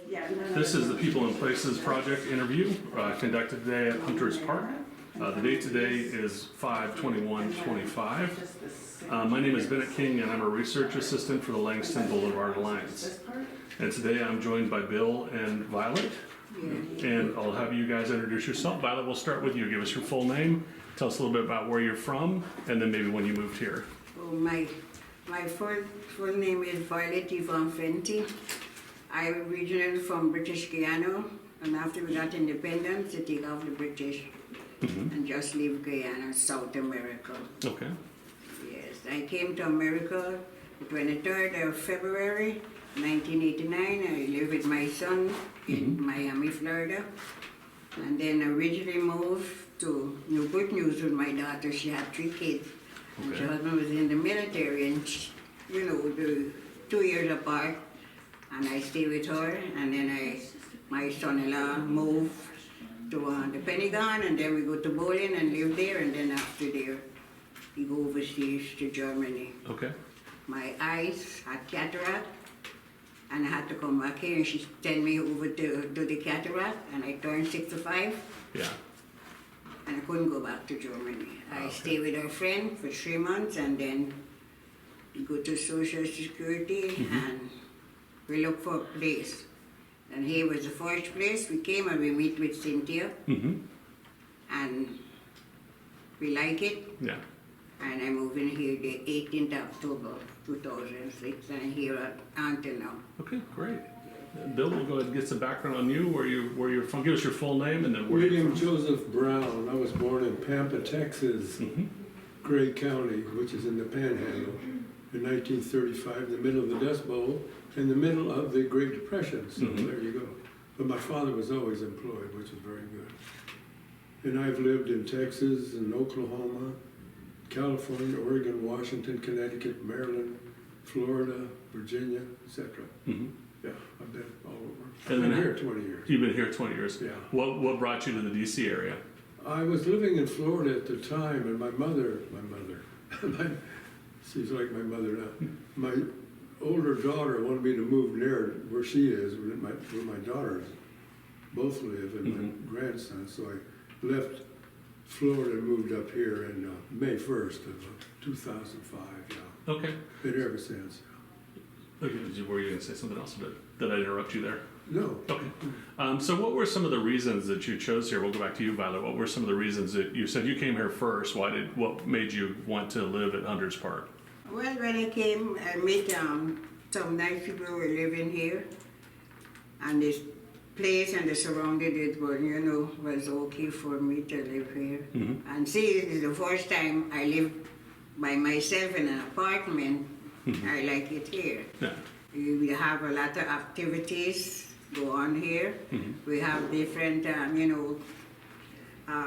This is the People and Places project interview conducted today at Hunters Park. The date today is 5/21/25. My name is Bennett King and I'm a research assistant for the Langston Boulevard Alliance. And today I'm joined by Bill and Violet. And I'll have you guys introduce yourself. Violet, we'll start with you. Give us your full name. Tell us a little bit about where you're from and then maybe when you moved here. Oh, my full name is Violet Yvonne Fenty. I'm originally from British Guyana, and after we got independence, they take off the British and just leave Guyana, South America. Okay. Yes, I came to America the 23rd of February 1989. I live with my son in Miami, Florida, and then originally moved to Newport News with my daughter. She had 3 kids. And her husband was in the military, and the 2 years apart. And I stayed with her, and then my son-in-law moved to the Pentagon, and then we go to Berlin and live there, and then after there, we go overseas to Germany. Okay. My eyes had cataract, and I had to come back here, and she sent me over to do the cataract, and I turned 65. Yeah. And I couldn't go back to Germany. I stayed with a friend for 3 months, and then we go to Social Security, and we look for a place. And here was the first place. We came and we meet with Cinthia, and we like it. Yeah. And I moved in here the 18th of October 2006, and I'm here until now. Okay, great. Bill, we'll go ahead and get some background on you, where you're from. Give us your full name and then where you're William from. Joseph Brown. I was born in Pampa, Texas, Gray County, which is in the Panhandle, in 1935, in the middle of the Dust Bowl, in the middle of the Great Depression. So there you go. But my father was always employed, which was very good. And I've lived in Texas and Oklahoma, California, Oregon, Washington, Connecticut, Maryland, Florida, Virginia, etc. Yeah, I've been all over. I've been here 20 years. You've been here 20 years. Yeah. What brought you to the DC area? I was living in Florida at the time, and my mother, she's like my mother now. My older daughter wanted me to move near where she is, where my daughters both live, and my grandson. So I left Florida and moved up here in May 1st of 2005. Yeah. Okay. Been here ever since. Okay. Were you going to say something else? Did I interrupt you there? No. Okay. So what were some of the reasons that you chose here? We'll go back to you, Violet. What were some of the reasons that you said you came here first? What made you want to live at Hunters Park? Well, when I came, I met some nice people who were living here, and this place and the surrounding it was okay for me to live here. And see, this is the first time I lived by myself in an apartment. I like it here. Yeah. We have a lot of activities go on here. We have different,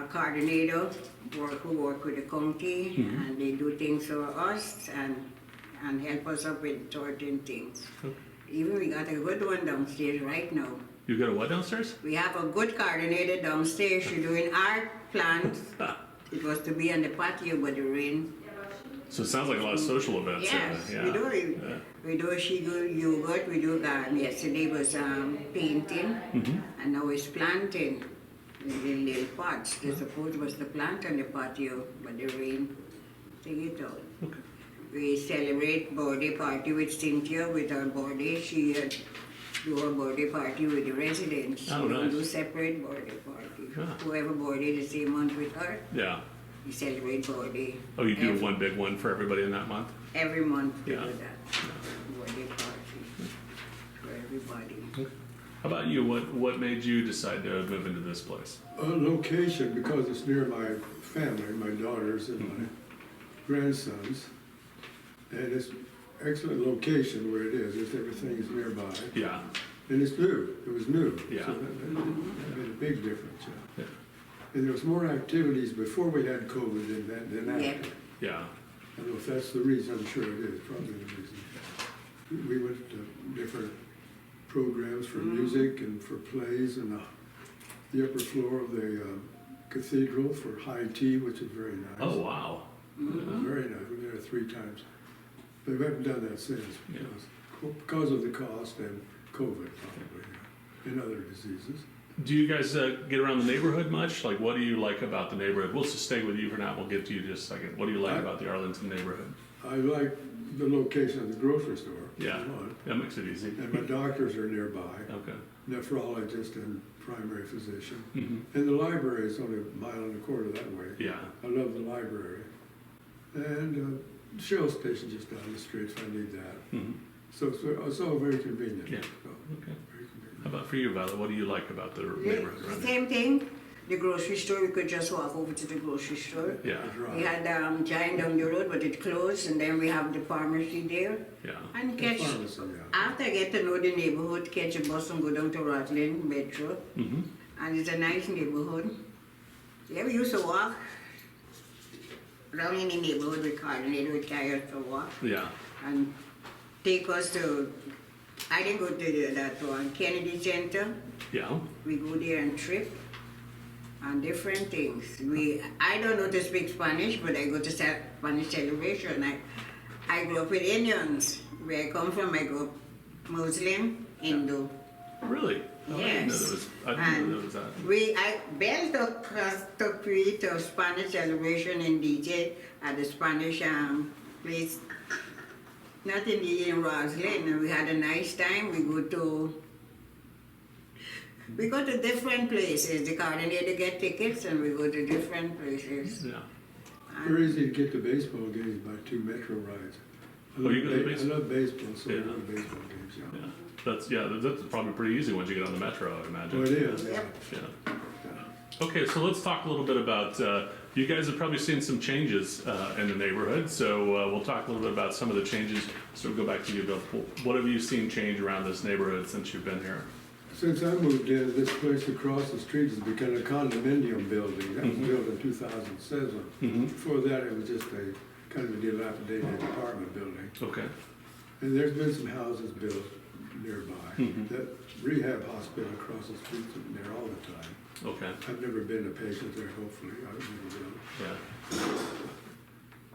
coordinator who work with the county, and they do things for us and help us up with certain things. Even we got a good one downstairs right now. You got a what downstairs? We have a good coordinator downstairs. She's doing art plants. It was to be on the patio, but the rain. So it sounds like a lot of social events. Yes, yeah. we do. She do yogurt. We do garden. Yesterday was painting, and now it's planting in little pots. The suppose was the plant on the patio, but the rain take it out. Okay. We celebrate birthday party with Cinthia with her birthday. She do a birthday party with the residents. Oh, We don't nice. do separate birthday party. Ah. Whoever birthday the same month with her, Yeah. we celebrate birthday. Oh, you do one big one for everybody in that month? Every month we Yeah. do that. Birthday party for everybody. How about you? What made you decide to move into this place? Location, because it's near my family, my daughters and my grandsons, and it's excellent location where it is. Everything is nearby, Yeah. and it's new. It was new. Yeah. So that made a big difference. Yeah. And there was more activities before we had COVID than after. Yeah. Yeah. I don't know if that's the reason. I'm sure it is. Probably the reason. We went to different programs for music and for plays, and the upper floor of the cathedral for high tea, which is very nice. Oh, wow. Very nice. We've been there 3 times. But we haven't done that since Yeah. because of the cost and COVID, probably. and other diseases. Do you guys get around the neighborhood much? Like, what do you like about the neighborhood? We'll just stay with you for now. We'll get to you in just a second. What do you like about the Arlington neighborhood? I like the location of the grocery store. Yeah, for one. that makes it easy. And my doctors are nearby, Okay. nephrologist and primary physician. Mm-hmm. And the library is only a mile and a quarter that way. Yeah. I love the library. And Shell station just down the street if I need that. Mm-hmm. So it's all very convenient. Yeah. So, Okay. very convenient. How about for you, Violet? What do you like about the neighborhood around here? Same thing. The grocery store, we could just walk over to the grocery store. Yeah. It's We right. had Giant down the road, but it closed, and then we have the pharmacy there. Yeah. And The catch, pharmacy, yeah. after I get to know the neighborhood, catch a bus and go down to Roslyn Metro. Mm-hmm. And it's a nice neighborhood. Yeah, we used to walk around in the neighborhood with coordinator would carry us to walk Yeah. and take us to, I didn't go to that one, Kennedy Center. Yeah. We go there and trip on different things. I don't know to speak Spanish, but I go to Spanish celebration. I grew up with Indians. Where I come from, I grew up Muslim, Hindu. Really? Oh, I didn't know Yes. there was. I didn't know there was that. Ben took me to Spanish celebration in DJ at the Spanish place, not in DJ in Roslyn, and we had a nice time. We go to different places. The coordinator get tickets and we go to different places. Yeah. Very easy to get to baseball games by 2 metro rides. Oh, you go to baseball? I love baseball, so I Yeah. go to baseball games, yeah. Yeah. That's probably pretty easy once you get on the metro, I imagine. Oh, it is, yeah. Yep. Yeah. Okay, so let's talk a little bit about, you guys have probably seen some changes in the neighborhood, so we'll talk a little bit about some of the changes. So we'll go back to you, Bill. What have you seen change around this neighborhood since you've been here? Since I moved in, this place across the street has become a condominium building. That was built in 2007. Mm-hmm. Before that, it was just a kind of a dilapidated apartment building. Okay. And there's been some houses built nearby. Mhm. That rehab hospital across the street from there all the time. Okay, I've never been a patient there, hopefully. I've never will. yeah.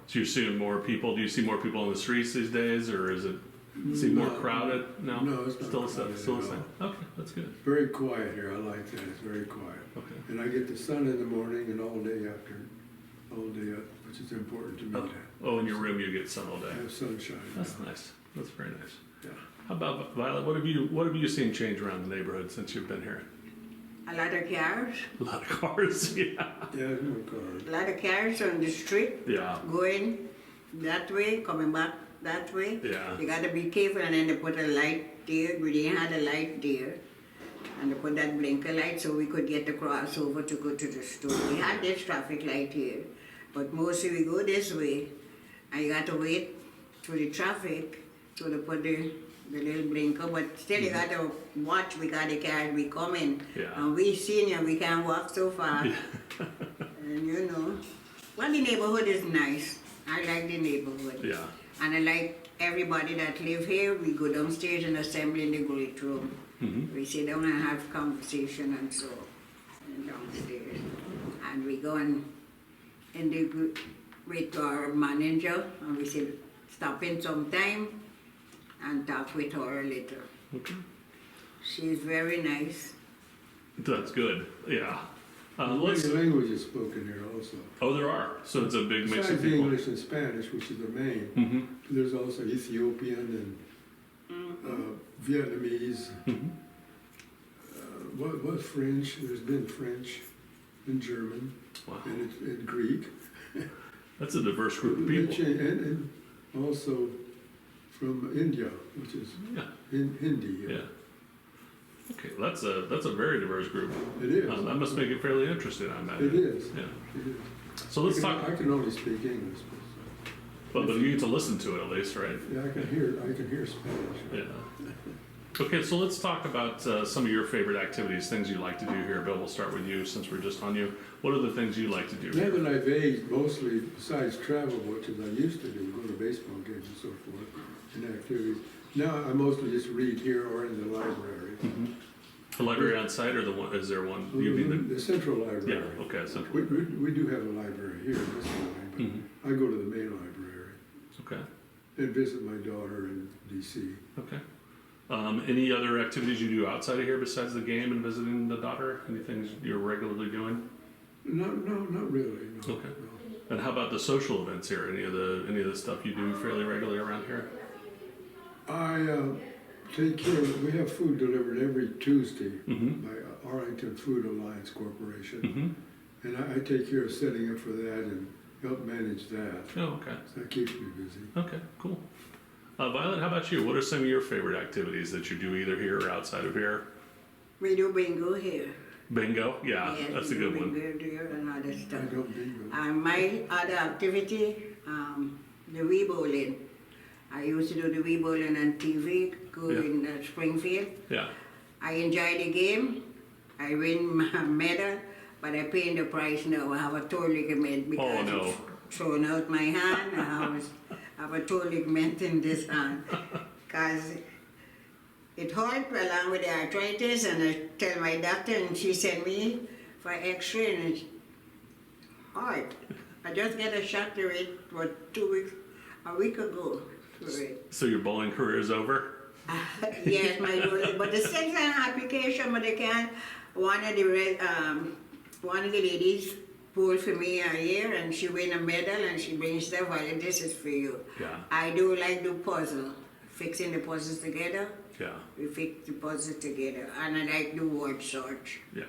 So you're seeing more people, do you see more people on the streets these days, or is it, seem more No. crowded? No? No, it's not Still the crowded same, still at the same? Okay, that's good. Very quiet here. I like that. It's very quiet. Okay. And I get the sun in the morning and all day after, which is important to me. Oh, in your room you get sun all To day. have sunshine. That's nice. That's very nice. Yeah. How about Violet? What have you seen change around the neighborhood since you've been here? A lot of cars, A lot of cars. Yeah. Yeah, more cars. a lot of cars on the street, Yeah. going that way, coming back that way. Yeah. You gotta be careful, and then they put a light there. We didn't have a light there. And they put that blinker light so we could get across over to go to the store. We had this traffic light here, but mostly we go this way, and you got to wait for the traffic, so they put the little blinker, but still you got to watch because the cars be coming. Yeah. And we senior, we can't walk so far. And you know, well, the neighborhood is nice. I like the neighborhood. Yeah. And I like everybody that live here. We go downstairs and assemble in the great room. Mm-hmm. We sit down and have conversation and so downstairs. And we go in the with our manager and we say stop in sometime and talk with her a little. Okay. She's very nice. That's good. Yeah. Many Let's. languages spoken here also. Oh, there are. So it's a big mix of Besides people. English and Spanish, which is the main, Mm-hmm. there's also Ethiopian and Vietnamese. Mm-hmm. What French? There's been French and German Wow. and Greek. That's a diverse group of They people. change- and also from India, which is Yeah. Hindi. Yeah. Okay, well, that's a very diverse group. It is. That must make it fairly interesting, I imagine. It is. Yeah. It is. So let's talk. I can only speak English, But you get to listen to it at least, right? but yeah, I can hear Spanish. Yeah. Okay, so let's talk about some of your favorite activities, things you like to do here. Bill, we'll start with you since we're just on you. What are the things you like to do Now here? that I've aged, mostly besides travel, which as I used to do, go to baseball games and so forth, and activities. Now I mostly just read here or in the library. Mm-hmm. The library on site, or the one? Is there one? You mean The central the? library. Yeah. Okay. So. We do have a library here in this building, but Mm-hmm. I go to the main library Okay. and visit my daughter in D.C. Okay. Any other activities you do outside of here besides the game and visiting the daughter? Any things you're regularly doing? No, not really. No, Okay. no. And how about the social events here? Any of the stuff you do fairly regularly around here? I take care of, we have food delivered every Tuesday Mm-hmm. by Arlington Food Alliance Corporation. Mm-hmm. And I take care of setting up for that and help manage that. Oh, okay. So that keeps me busy. Okay, cool. Violet, how about you? What are some of your favorite activities that you do either here or outside of here? We do bingo here. Bingo? Yeah, Yes, that's a we good do one. bingo here and other I stuff. don't bingo. And my other activity, the wee bowling. I used to do the wee bowling on TV, go Yeah. in Springfield. Yeah. I enjoy the game. I win my medal, but I pay the price now. I have a toe ligament because Oh, no. it's thrown out my hand. I have a toe ligament in this hand because it hurt along with the arthritis, and I tell my doctor, and she sent me for X-ray, and it's hard. I just get a shot to it for 2 weeks, a week ago. For it. So your bowling career is over? Yes, my bowling, but the second application, but they can. One of the ladies pulled for me a year, and she win a medal, and she brings the Violet, this is for you. Yeah. I do like the puzzle, fixing the puzzles together. Yeah. We fix the puzzles together, and I like the word search. Yeah.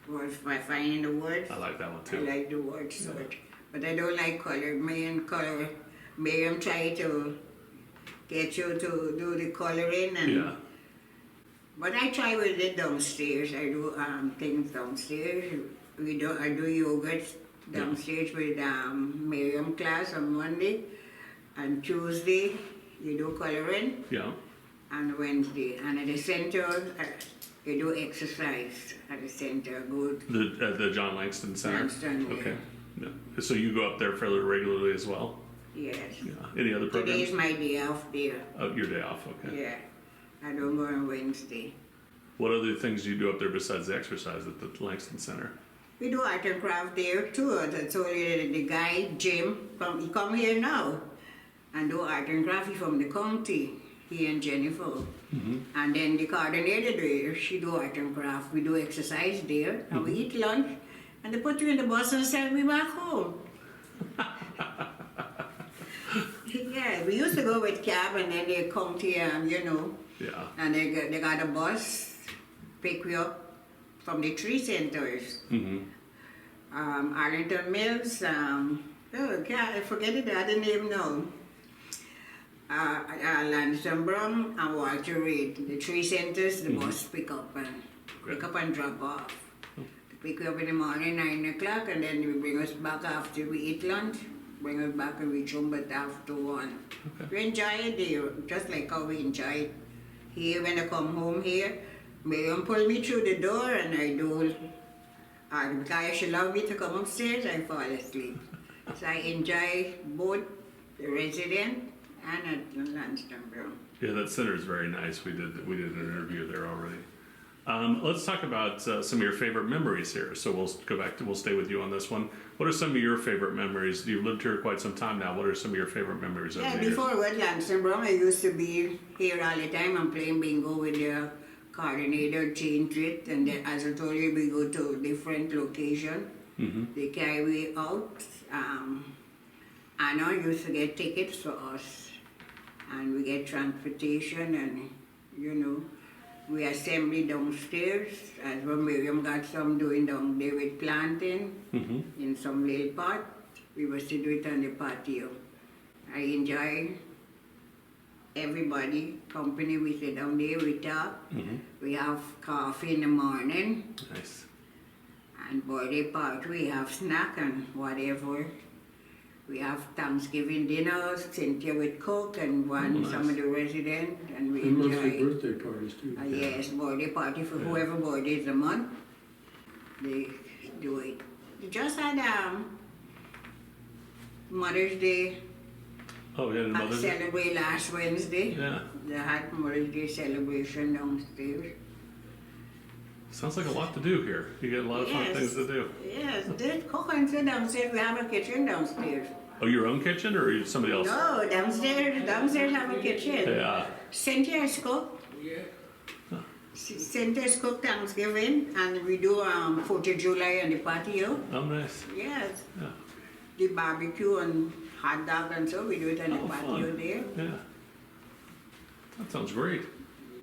Words by finding the words. I like that one I too. like the word search, but I don't like color. Miriam try to get you to do the coloring, and Yeah. but I try with it downstairs. I do things downstairs. I do yoga downstairs with Miriam class on Monday, and Tuesday you do coloring, Yeah. and Wednesday, and at the center you do exercise at the center. Good. At the John Langston Center? Langston, yeah. Okay. Yeah. So you go up there fairly regularly as well? Yes. Yeah. Any other Today is programs? my day off there. Oh, your day off, okay. Yeah. I don't go on Wednesday. What other things do you do up there besides the exercise at the Langston Center? We do art and craft there too. That's only the guy, Jim, he come here now and do art and craft from the county, he and Jennifer. Mm-hmm. And then the coordinator there, she do art and craft. We do exercise there, and we eat lunch, and they put you in the bus and send me back home. Yeah, we used to go with cab, and then they come to Yeah. and they got a bus, pick you up from the 3 centers. Mm-hmm. Arlington Mills, I forget the other name now. Lansdowne Brum and Walter Reed, the 3 centers, the bus pick up and drop off. They pick you up in the morning, 9 o'clock, and then they bring us back after we eat lunch. Bring us back and reach home but after 1. Okay. We enjoy it there, just like how we enjoy it here. When I come home here, Miriam pull me through the door, and I do. Because she love me to come upstairs, I fall asleep. So I enjoy both the resident and at the Lansdowne Brown. Yeah, that center is very nice. We did an interview there already. Let's talk about some of your favorite memories here. So we'll stay with you on this one. What are some of your favorite memories? You've lived here quite some time now. What are some of your favorite memories over Yeah, the years? before with Lansdowne Brown, I used to be here all the time and playing bingo with the coordinator, change it, and then, as I told you, we go to different locations. Mm-hmm. They carry me out. Anna used to get tickets for us, and we get transportation, and we assembly downstairs. As when Miriam got some doing down there with planting Mm-hmm. in some little pot, we was to do it on the patio. I enjoy everybody, company, we sit down there, we talk. Mm-hmm. We have coffee in the morning, Nice. and birthday party, we have snack and whatever. We have Thanksgiving dinners, Cinthia with cook, and nice. some of the residents, and we And monthly enjoy. birthday parties too. Yes, birthday party for Yeah. whoever birthday is a month. They do it. They just had Mother's Day Oh, yeah, Mother's Day? celebrate last Wednesday. Yeah. They had Mother's Day celebration downstairs. Sounds like a lot to do here. You get a lot of fun Yes. things to do. Yes, they cook and sit downstairs. We have a kitchen downstairs. Oh, your own kitchen or somebody else? No, downstairs have a kitchen. Yeah. Cynthia's cook. Cynthia's cook Thanksgiving, and we do 4th of July on the patio. Oh, nice. Yes, Yeah. the barbecue and hot dog and so we do it on the Oh, patio fun. there. Yeah. That sounds great.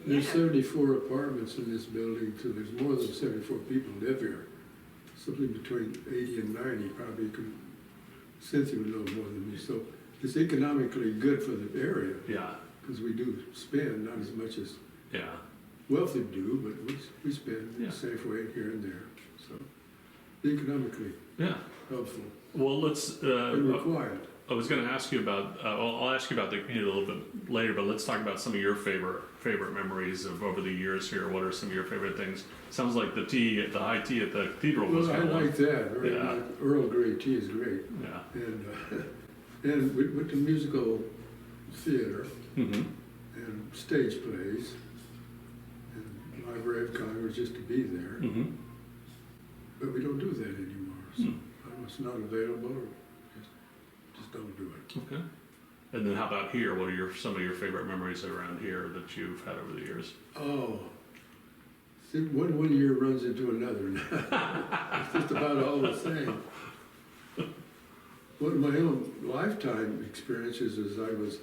There's Yeah. 74 apartments in this building, so there's more than 74 people live here. Something between 80 and 90, probably Cinthia would know more than me. So it's economically good for the area, Yeah. because we do spend, not as much as Yeah. wealthy do, but we spend Yeah. Safeway here and there. So economically Yeah. helpful Well, let's. and required. I was going to ask you about. I'll ask you about the community a little bit later, but let's talk about some of your favorite memories of over the years here. What are some of your favorite things? Sounds like the high tea at the cathedral was. Well, I kind of like that. Right? Yeah. Earl Grey tea is great. Yeah. And we went to musical theater Mm-hmm. and stage plays and Library of Congress just to be there. Mm-hmm. But we don't do that anymore. So it's not available or just don't do it. Okay. And then how about here? What are some of your favorite memories around here that you've had over the years? Oh, see, one year runs into another. It's just about all the same. One of my own lifetime experiences is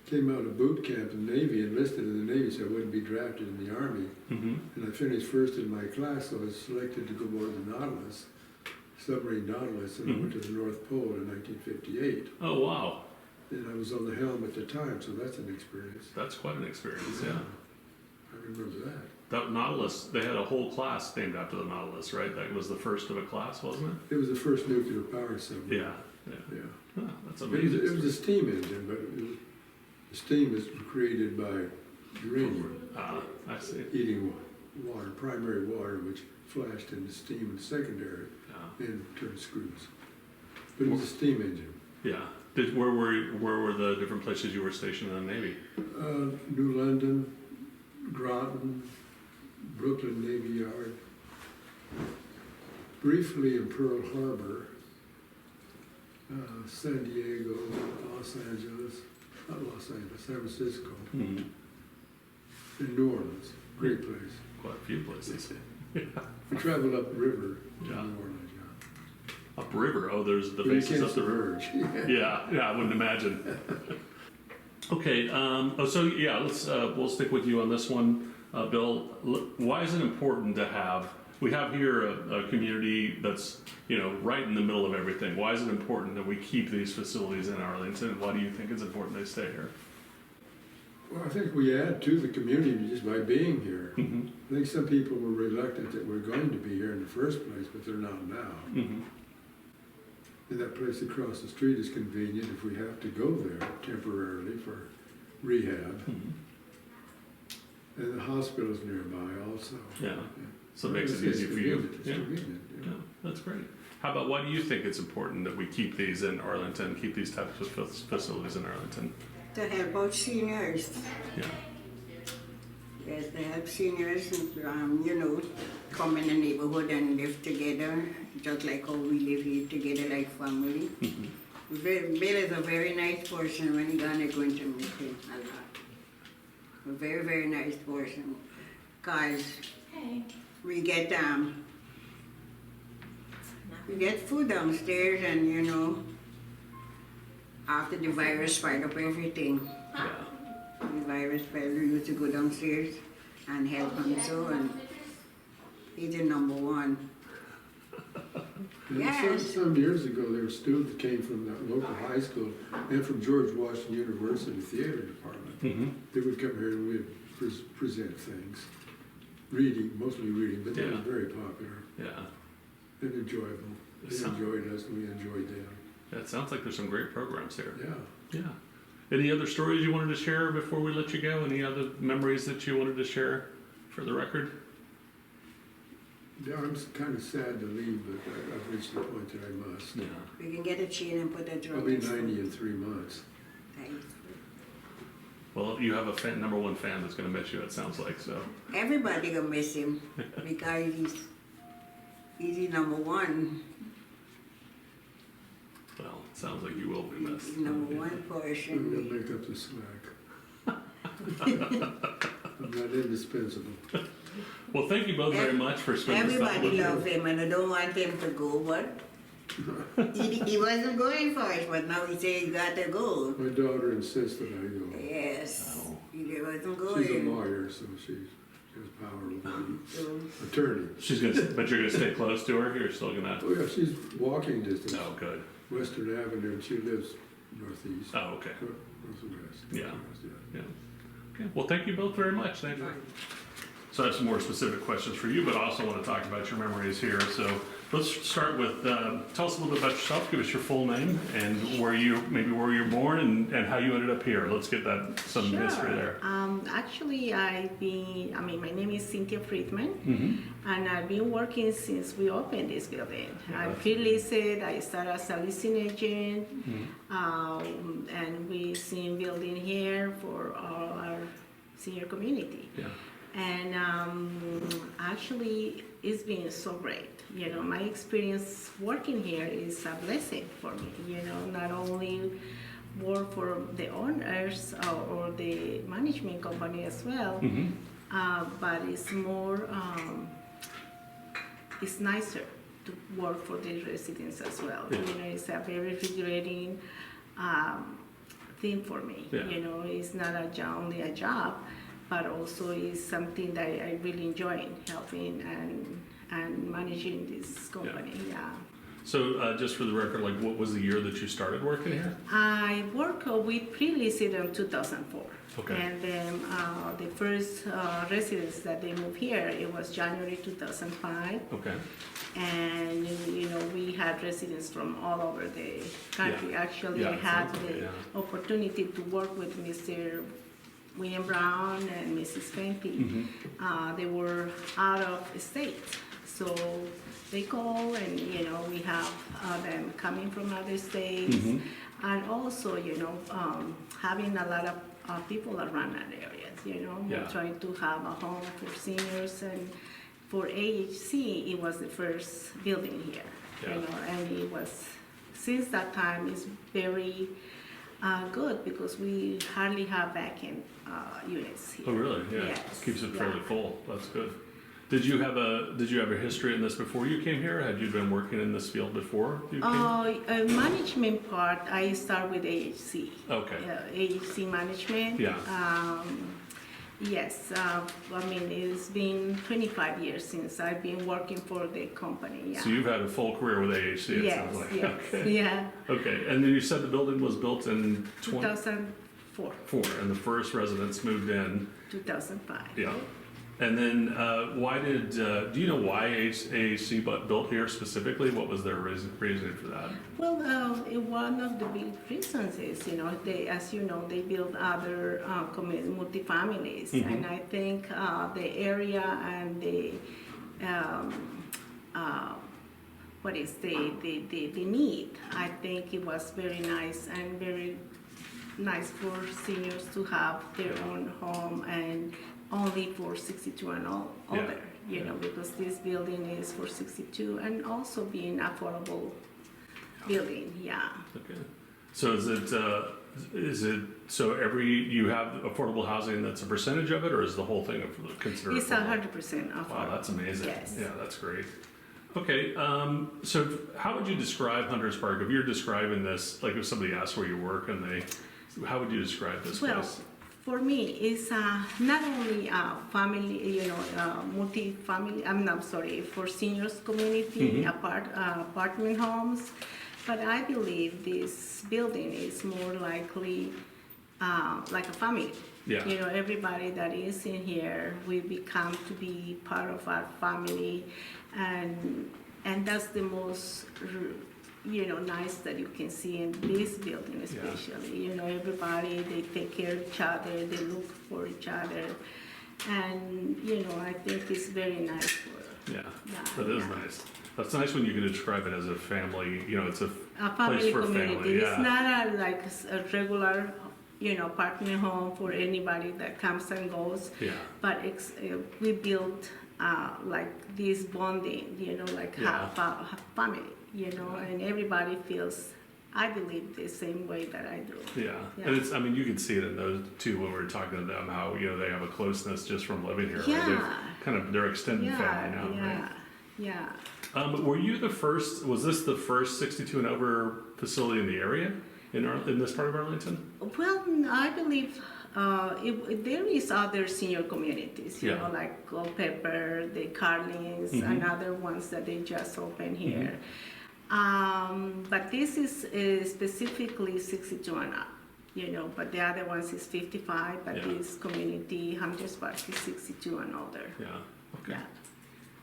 came out of boot camp in the Navy, enlisted in the Navy so I wouldn't be drafted in the Army. Mm-hmm. And I finished first in my class, so I was selected to go aboard the Nautilus, submarine Nautilus, and I went to the North Pole in 1958. Oh, wow. And I was on the helm at the time, so that's an experience. That's quite an experience, yeah. I remember that. That Nautilus, they had a whole class named after the Nautilus, right? That was the first of a class, wasn't It was the first nuclear power it? submarine. Yeah, yeah. Yeah. Oh, that's It amazing. was a steam engine, but the steam is created by uranium, I see. heating water, primary water, which flashed into steam and secondary, Yeah. and turned screws. But it was a steam engine. Yeah. Where were the different places you were stationed in the Navy? New London, Groton, Brooklyn Navy Yard, briefly in Pearl Harbor, San Diego, San Francisco, Mm-hmm. and New Orleans. Great place. Quite a few places. We traveled upriver to Yeah. New Orleans. Yeah. Upriver. Oh, there's the But you bases can't up the river. submerge. Yeah, I wouldn't imagine. Okay, let's we'll stick with you on this one, Bill. Why is it important to have? We have here a community that's right in the middle of everything. Why is it important that we keep these facilities in Arlington? Why do you think it's important they stay here? Well, I think we add to the community just by being here. Mm-hmm. I think some people were reluctant that we're going to be here in the first place, but they're not now. Mm-hmm. And that place across the street is convenient if we have to go there temporarily for rehab. Mm-hmm. And the hospital's nearby also. Yeah. So it makes it It's easy for you. convenient. It's Yeah. convenient, yeah. Yeah, that's great. How about why do you think it's important that we keep these in Arlington, keep these types of facilities in Arlington? To help out seniors. Yeah. Yes, to help seniors, come in the neighborhood and live together, just like how we live here together like family. Mm-hmm. Bill is a very nice person. When he's gone, I'm going to meet him a lot. A very, very nice person. Cause we get food downstairs, and after the virus spread up everything, Yeah. the virus spread, we used to go downstairs and help him so, and he's the number one. And Yes. some years ago, there were students that came from that local high school and from George Washington University Theater Department. Mm-hmm. They would come here and we'd present things. Mostly reading, but they were Yeah. very popular Yeah. and enjoyable. They enjoyed us and we enjoyed them. Yeah, it sounds like there's some great programs here. Yeah. Yeah. Any other stories you wanted to share before we let you go? Any other memories that you wanted to share for the record? Yeah, I'm kind of sad to leave, but I've reached the point that I must. Yeah. We can get a chain and put a drum. I'll be 90 in 3 months. Thanks. Well, you have a number one fan that's going to miss you, it sounds like, so. Everybody gonna miss him because he's the number one. Well, Sounds like you will be missed. Number one I'm portion. gonna make up the slack. I'm not indispensable. Well, thank you both very much for spending this time Everybody with loves me. him, and I don't want him to go, but he wasn't going for it, but now he said he got to go. My daughter insists that I go. Yes, Oh. he wasn't going. She's a lawyer, so she has power over me. So, Attorney. But you're gonna stay close to her. You're still gonna. Oh yeah, she's walking distance. Oh, good. Western Avenue, and she lives northeast. Oh, okay. Northwest. Yeah. Northwest, Yeah. Okay. Well, thank you both very much. Thank you. So I have some more specific questions for you, but I also want to talk about your memories here. So let's start with, tell us a little bit about yourself. Give us your full name and where you were born and how you ended up here. Let's get some history there. Actually, my name is Cinthia Friedman, Mm-hmm. and I've been working since we opened this building. Yeah, I that's pre-leased it, I started as a leasing agent, Mm-hmm. and we've seen building here for all our senior community. Yeah. And actually, it's been so great. You know, my experience working here is a blessing for me. You know, not only work for the owners or the management company as well, Mm-hmm. but it's more, it's nicer to work for the residents as well. Yeah. You know, it's a very rewarding thing for me. Yeah. You know, it's not only a job, but also is something that I really enjoy helping and managing this company. Yeah. So just for the record, like what was the year that you started working here? I work with pre-leased in 2004. Okay. And then the first residents that they moved here, it was January 2005. Okay. And you know, we had residents from all over the country. Yeah. Actually, Yeah, I it had sounds like the it, yeah. opportunity to work with Mr. William Brown and Mrs. Fenty. They were out of state, so they call, and you know, we have them coming from other states, and also, you know, having a lot of people around that area. You know, Yeah. we're trying to have a home for seniors, and for AHC, it was the first building here. Yeah. You know, and it was since that time it's very good because we hardly have vacant units here. Oh, really? Yeah. Yes. Keeps it fairly Yeah. full. That's good. Did you have a history in this before you came here? Had you been working in this field before you came? Management part, I start with AHC. Okay. AHC management. Yeah. Yes. I mean, it's been 25 years since I've been working for the company. Yeah. So you've had a full career with AHC, it yes. sounds like. Yes. Okay. Yeah. Okay. And then you said the building was built in 2004. 2004, and the first residents moved in. 2005. Yeah. And then why did, do you know why AHC built here specifically? What was their reasoning for that? Well, one of the big reasons is, you know, as you know, they build other multifamilies, and I think the area and the what is the need. I think it was very nice and very nice for seniors to have their own home, and only for 62 and older, you know, because this building is for 62 and also being affordable building, yeah. Okay. So is it so you have affordable housing that's a percentage of it, or is the whole thing considered It's affordable? 100% affordable. Wow, that's amazing. Yes. Yeah, that's great. Okay, so how would you describe Hunters Park? If you're describing this, like if somebody asks where you work and how would you describe this Well, place? for me, it's not only family, you know, multi-family, for seniors community, apartment homes, but I believe this building is more likely like a family. Yeah. You know, everybody that is in here, we become to be part of our family, and that's the most, you know, nice that you can see in this building especially. You know, everybody, they take care of each other, they look for each other, and you know, I think it's very nice for Yeah, that, that is yeah. nice. That's nice when you can describe it as a family, you know, it's a family place for community. family, yeah. It's not like a regular, you know, apartment home for anybody that comes and goes. Yeah. But we built like this bonding, you know, like Yeah. half family, you know, and everybody feels I believe the same way that I do. Yeah. Yeah. And it's, I mean, you can see it in those too when we were talking to them, how, they have a closeness just from living here. Yeah. Right? They've kind of, they're extended family now, yeah, right? yeah. Were you the first, was this the first 62 and over facility in the area, in this part of Arlington? Well, I believe there is other senior communities, you Yeah. know, like Culpeper, the Carlins, Mhm. and other ones that they just opened here. But this is specifically 62 and up, you know, but the other ones is 55, but Yeah. this community, Hamptons Park, is 62 and older. Yeah. Okay. Yeah.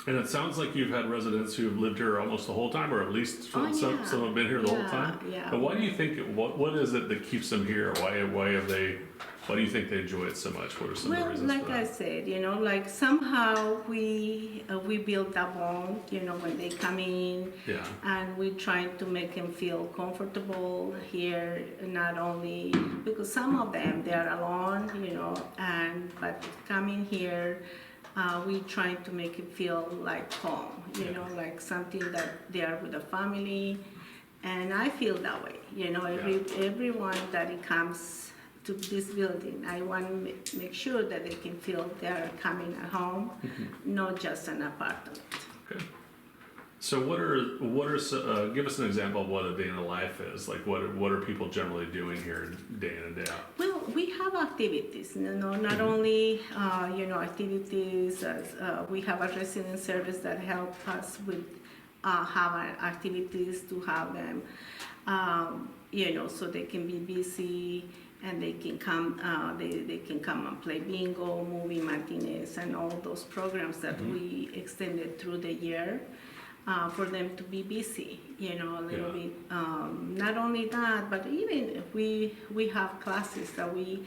And it sounds like you've had residents who have lived here almost the whole time, or at least Oh, some, yeah. some have been here the whole Yeah, time. yeah. But why do you think? What is it that keeps them here? Why have they? Why do you think they enjoy it so much? What are some of the Well, reasons like for I that? said, you know, like somehow we build a bond, you know, when they come in, Yeah. and we try to make them feel comfortable here, not only because some of them they are alone, you know, but coming here, we try to make it feel like home, you Yeah. know, like something that they are with a family, and I feel that way, you know, everyone that it comes to this building, I want to make sure that they can feel they are coming at home, not just an apartment. Okay. So give us an example of what a day in the life is. Like what are people generally doing here day in and day out? Well, we have activities, you know, not only, you know, activities, we have a resident service that help us with have activities to have them, you know, so they can be busy and they can come, they can come and play bingo, movie matinees, and all those programs that we extended through the year. For them to be busy, you know, a little bit. Not only that, but even we have classes that we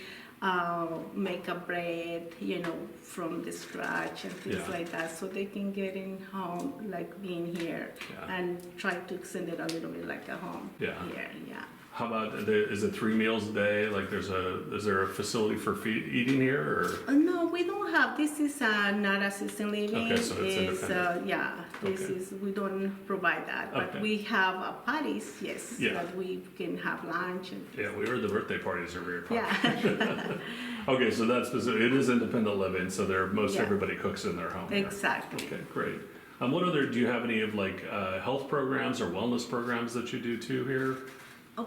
make a bread, you know, from the scratch and things Yeah. like that, so they can get in home like being here Yeah. and try to extend it a little bit like a home Yeah. here. Yeah. How about is it 3 meals a day? Like is there a facility for eating here or? No, we don't have. This is not assisted living. Okay, so it's independent. This Okay. is we don't provide that, but Okay. we have parties. Yes, Yeah. that we can have lunch and. Yeah, we heard the birthday parties are very popular. Yeah, Okay, so that's specific. It is independent living, so most Yeah. everybody cooks in their home. here. exactly. Okay, great. What other? Do you have any of like health programs or wellness programs that you do too here?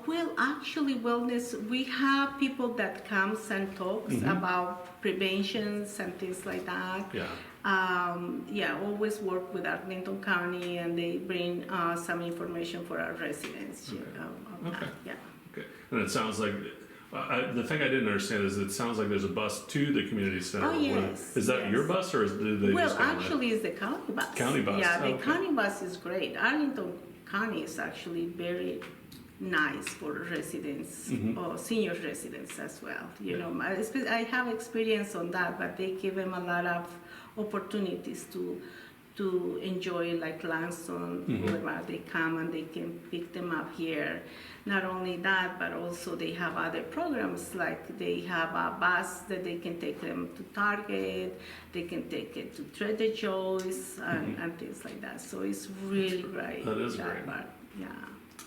Well, actually, wellness. We have people that comes and talks about preventions and things like that. Yeah. Always work with Arlington County, and they bring some information for our residents. Okay. Of that. Okay. Yeah. Okay. And it sounds like the thing I didn't understand is it sounds like there's a bus to the community center. Oh, yes, Is that yes. your bus or do they Well, just kind of? actually, it's the county bus. County bus, Yeah, the okay. county bus is great. Arlington County is actually very nice for residents or senior residents as well. You know, I have experience on that, but they give them a lot of opportunities to enjoy, like Langston, wherever they come and they can pick them up here. Not only that, but also they have other programs, like they have a bus that they can take them to Target, they can take it to Trader Joe's and things like that. So it's really great. That is great. Part. Yeah.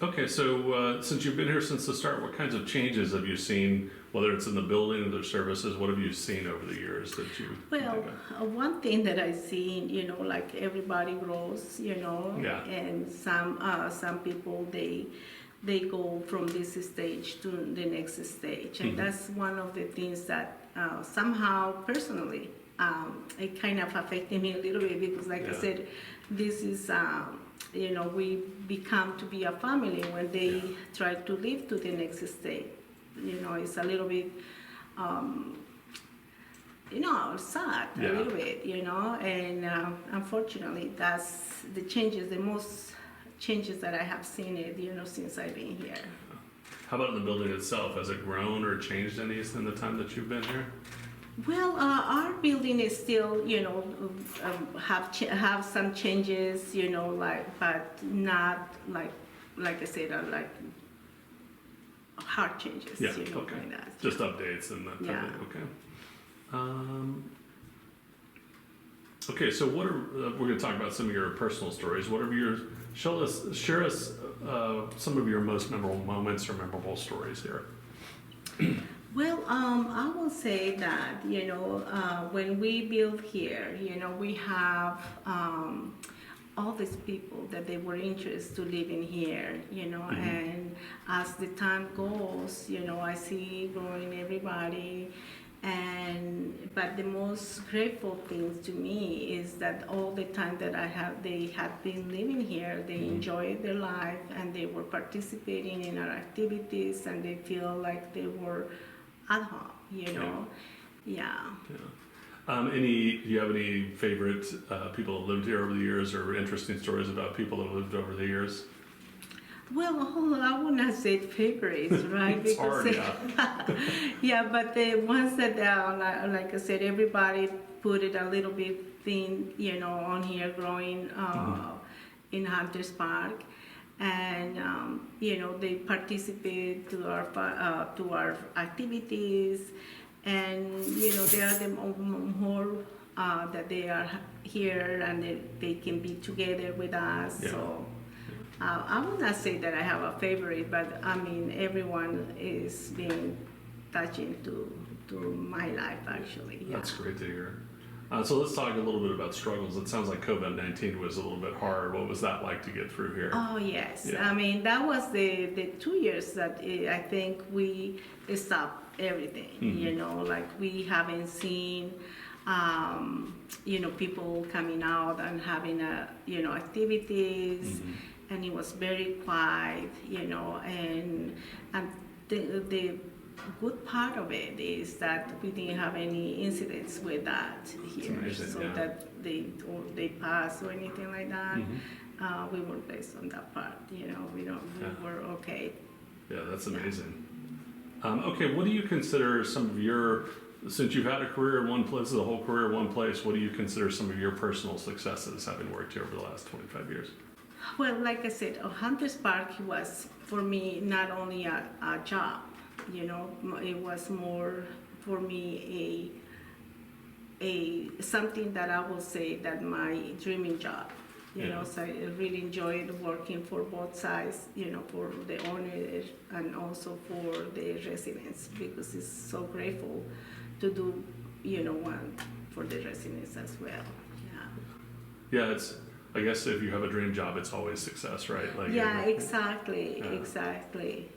Okay, so since you've been here since the start, what kinds of changes have you seen, whether it's in the building or the services? What have you seen over the years that you Well, think of? one thing that I've seen, you know, like everybody grows, you know, Yeah. and some people they go from this stage to the next stage, and that's one of the things that somehow personally it kind of affected me a little bit because, like I Yeah. said, this is. You know, we become to be a family when they try to live to the next stage. You know, it's a little bit, you know, sad Yeah. a little bit, you know, and unfortunately, that's the changes, the most changes that I have seen it, you know, since I've been here. How about in the building itself? Has it grown or changed any in the time that you've been here? Well, our building is still, you know, have some changes, you know, but not like I said, like hard changes, Yeah, you know, okay. like that. Just updates and that type Yeah. of thing. Okay. Okay, so what are we're going to talk about some of your personal stories. What are your share us some of your most memorable moments or memorable stories here? Well, I will say that, when we build here, we have all these people that they were interested to live in here, and as the time goes, I see growing everybody. But the most grateful thing to me is that all the time that they have been living here, they enjoyed their life and they were participating in our activities and they feel like they were at home, Yeah. Do you have any favorite people that lived here over the years, or interesting stories about people that lived over the years? Well, I would not say favorites, right? It's hard, yeah. Yeah, but the ones that, like I said, everybody put it a little bit thin, on here growing in Hunters Park. And, they participate to our activities. And, they are the more that they are here and they can be together with us. Yeah. So. I would not say that I have a favorite, but I mean everyone is being touching to my life actually. Yeah. That's great to hear. So let's talk a little bit about struggles. It sounds like COVID-19 was a little bit hard. What was that like to get through here? Oh yes, Yeah. I mean that was the 2 years that I think we stopped everything. Like we haven't seen. People coming out and having activities. And it was very quiet, and the good part of it is that we didn't have any incidents with that here, amazing, so yeah. that they passed or anything like that. We were based on that part, we were okay. Yeah, that's amazing. Okay, what do you consider some of your, since you've had a career in one place, the whole career in one place, what do you consider some of your personal successes having worked here over the last 25 years? Well, like I said, Hunters Park was for me not only a job, it was more for me a something that I will say that my dreaming job, So I really enjoyed working for both sides, for the owner and also for the residents, because it's so grateful to do, one for the residents as well. Yeah, I guess if you have a dream job, it's always success, right? Exactly,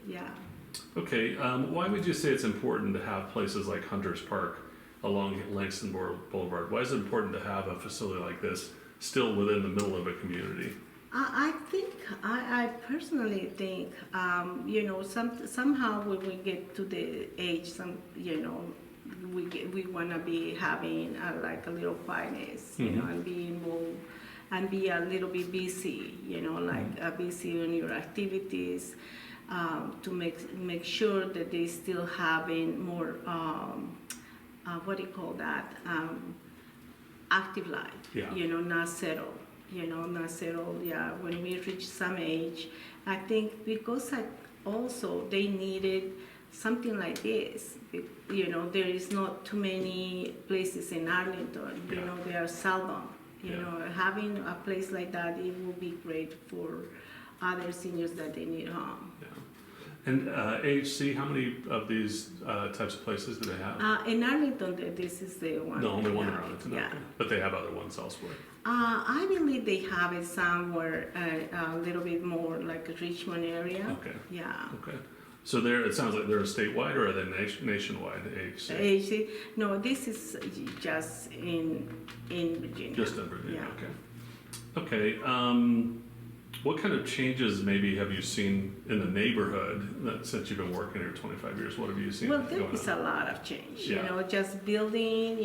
yeah. Okay, why would you say it's important to have places like Hunters Park along Langston Boulevard? Why is it important to have a facility like this still within the middle of a community? I personally think, somehow when we get to the age, we want to be having like a little quietness, and be involved and be a little bit busy, busy in your activities, to make sure that they still having more, active life, not settled. When we reach some age, I think because also they needed something like this. There is not too many places in Arlington. They are seldom. Having a place like that, it will be great for other seniors that they need home. Yeah. And AHC, how many of these types of places do they have? In Arlington, this is the one. The only one in Arlington. Yeah. Okay. But they have other ones elsewhere. I believe they have it somewhere a little bit more like a Richmond area. Okay. Yeah. Okay. So it sounds like they're statewide, or are they nationwide, AHC? AHC? No, this is just in Virginia. Just in Virginia, Yeah. Okay. What kind of changes maybe have you seen in the neighborhood since you've been working here 25 years? What have you seen? Well, there is a lot of change, Yeah. just building,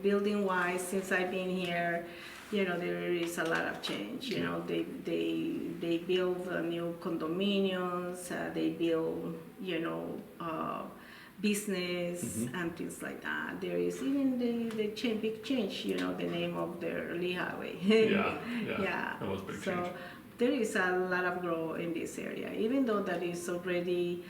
building wise, since I've been here, there is a lot of change. They build new condominiums, they build, business and things like that. There is even the big change, the name of the Lee Highway. Yeah. That was a big change. There is a lot of growth in this area, even though that is already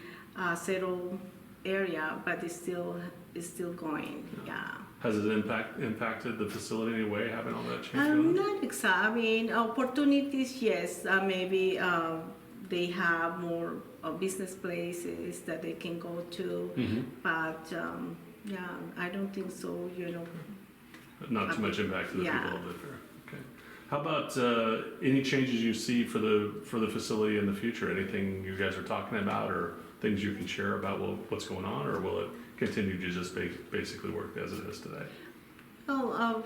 settled area, but it's still going. Yeah. Has it impacted the facility in any way, having all that change going on? Not exactly. I mean, opportunities, yes. Maybe they have more business places that they can go to, but yeah, I don't think so. Not too much impact to the Yeah. people that live there. Okay. How about any changes you see for the facility in the future? Anything you guys are talking about, or things you can share about what's going on, or will it continue to just basically work as it is today? Well,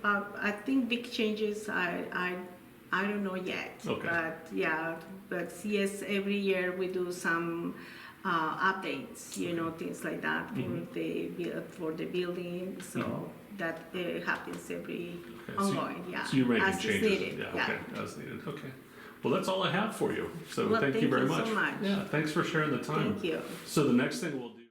I think big changes. I don't know yet. Okay. But yeah, but yes, every year we do some updates. Things like that for the building. So that happens every ongoing. Yeah. So you're making as changes. Is needed. Yeah. Okay. As needed. Okay. Well, that's all I have for you. So Well, thank you very much. so much. Yeah. Thanks for sharing the time. Thank you. So the next thing we'll do.